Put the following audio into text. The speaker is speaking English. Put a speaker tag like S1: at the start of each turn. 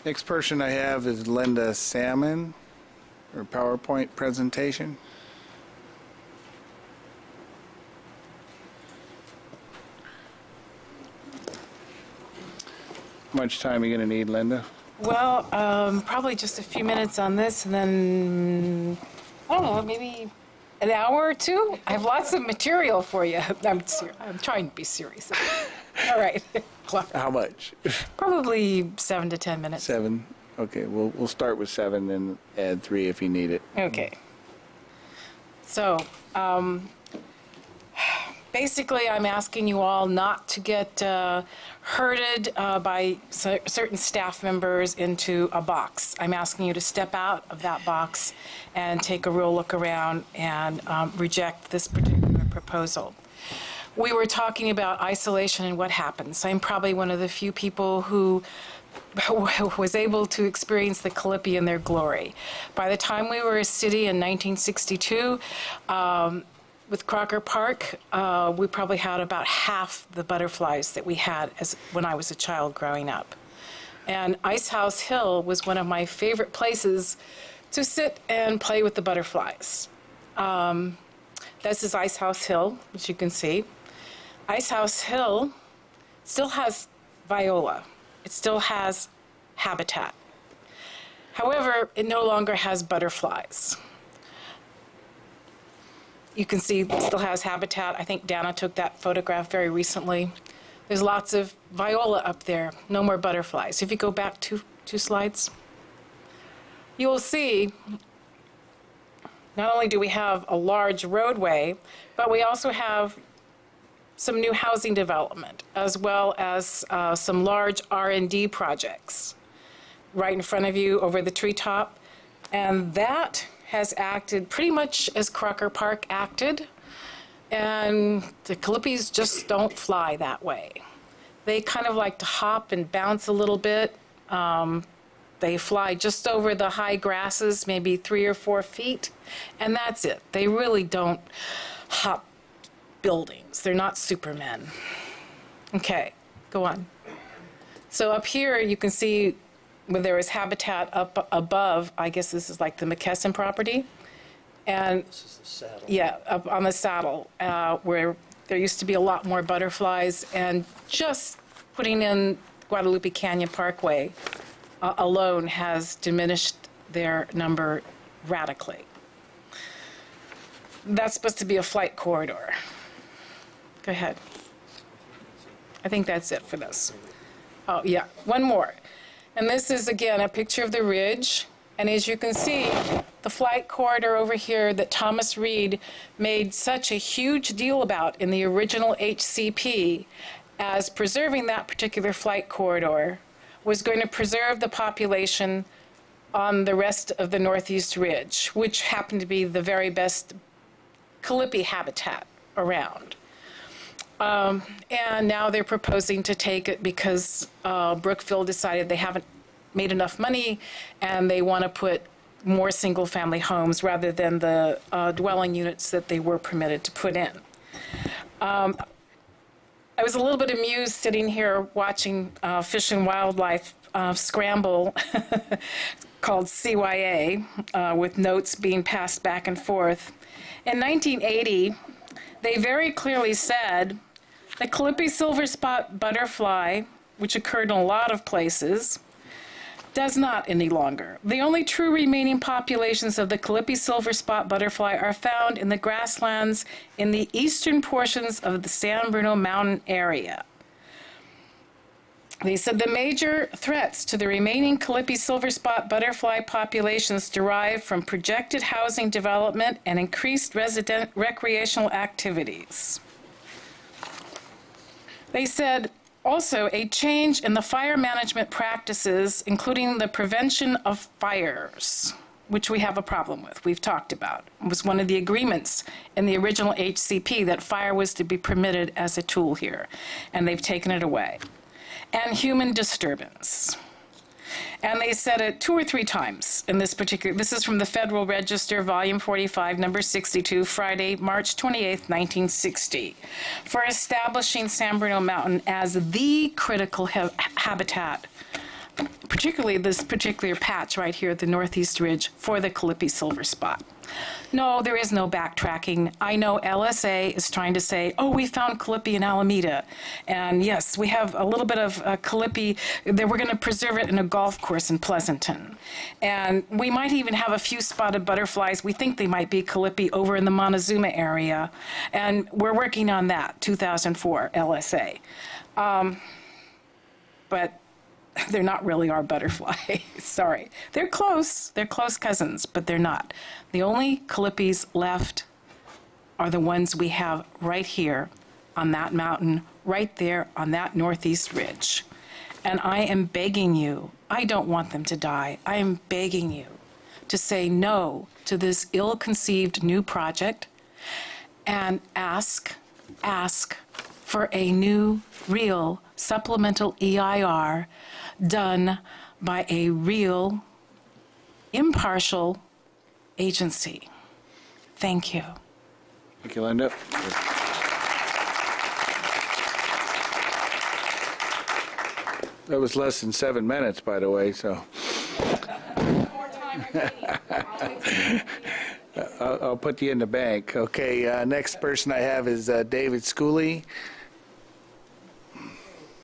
S1: Next person I have is Linda Salmon, her PowerPoint presentation. How much time are you going to need, Linda?
S2: Well, probably just a few minutes on this, and then, I don't know, maybe an hour or two? I have lots of material for you. I'm trying to be serious. All right.
S1: How much?
S2: Probably 7 to 10 minutes.
S1: 7? Okay, we'll start with 7 and add 3 if you need it.
S2: Okay. So, basically, I'm asking you all not to get herded by certain staff members into a box. I'm asking you to step out of that box and take a real look around and reject this particular proposal. We were talking about isolation and what happens. I'm probably one of the few people who was able to experience the Calippi in their glory. By the time we were a city in 1962, with Crocker Park, we probably had about half the butterflies that we had when I was a child growing up. And Ice House Hill was one of my favorite places to sit and play with the butterflies. This is Ice House Hill, as you can see. Ice House Hill still has viola. It still has habitat. However, it no longer has butterflies. You can see it still has habitat. I think Dana took that photograph very recently. There's lots of viola up there, no more butterflies. If you go back two slides, you will see not only do we have a large roadway, but we also have some new housing development, as well as some large R&D projects right in front of you over the treetop. And that has acted pretty much as Crocker Park acted, and the Calippis just don't fly that way. They kind of like to hop and bounce a little bit. They fly just over the high grasses, maybe 3 or 4 feet, and that's it. They really don't hop buildings. They're not supermen. Okay, go on. So up here you can see where there is habitat up above. I guess this is like the McKesson property. And
S3: this is the saddle.
S2: Yeah, up on the saddle, where there used to be a lot more butterflies, and just putting in Guadalupe Canyon Parkway alone has diminished their number radically. That's supposed to be a flight corridor. Go ahead. I think that's it for this. Oh, yeah, one more. And this is, again, a picture of the ridge. And as you can see, the flight corridor over here that Thomas Reed made such a huge deal about in the original HCP as preserving that particular flight corridor was going to preserve the population on the rest of the Northeast Ridge, which happened to be the very best Calippi habitat around. And now they're proposing to take it because Brookville decided they haven't made enough money and they want to put more single-family homes rather than the dwelling units that they were permitted to put in. I was a little bit amused sitting here watching Fish and Wildlife scramble called CYA with notes being passed back and forth. In 1980, they very clearly said the Calippi silver spot butterfly, which occurred in a lot of places, does not any longer. The only true remaining populations of the Calippi silver spot butterfly are found in the grasslands in the eastern portions of the San Bruno Mountain area. They said the major threats to the remaining Calippi silver spot butterfly populations derive from projected housing development and increased recreational activities. They said also a change in the fire management practices, including the prevention of fires, which we have a problem with, we've talked about. It was one of the agreements in the original HCP that fire was to be permitted as a tool here, and they've taken it away. And human disturbance. And they said it 2 or 3 times in this particular, this is from the Federal Register, Volume 45, Number 62, Friday, March 28, 1960, for establishing San Bruno Mountain as the critical habitat particularly this particular patch right here at the northeast ridge for the Calippi silver spot. No, there is no backtracking. I know LSA is trying to say, oh, we found Calippi in Alameda. And yes, we have a little bit of Calippi, that we're going to preserve it in a golf course in Pleasanton. And we might even have a few spotted butterflies. We think they might be Calippi over in the Montezuma area. And we're working on that, 2004 LSA. But they're not really our butterfly. Sorry. They're close cousins, but they're not. The only Calippis left are the ones we have right here on that mountain, right there on that northeast ridge. And I am begging you, I don't want them to die. I am begging you to say no to this ill-conceived new project and ask for a new, real supplemental EIR done by a real, impartial agency. Thank you.
S1: Thank you, Linda. That was less than 7 minutes, by the way, so. I'll put you in the bank. Okay, next person I have is David Schooley.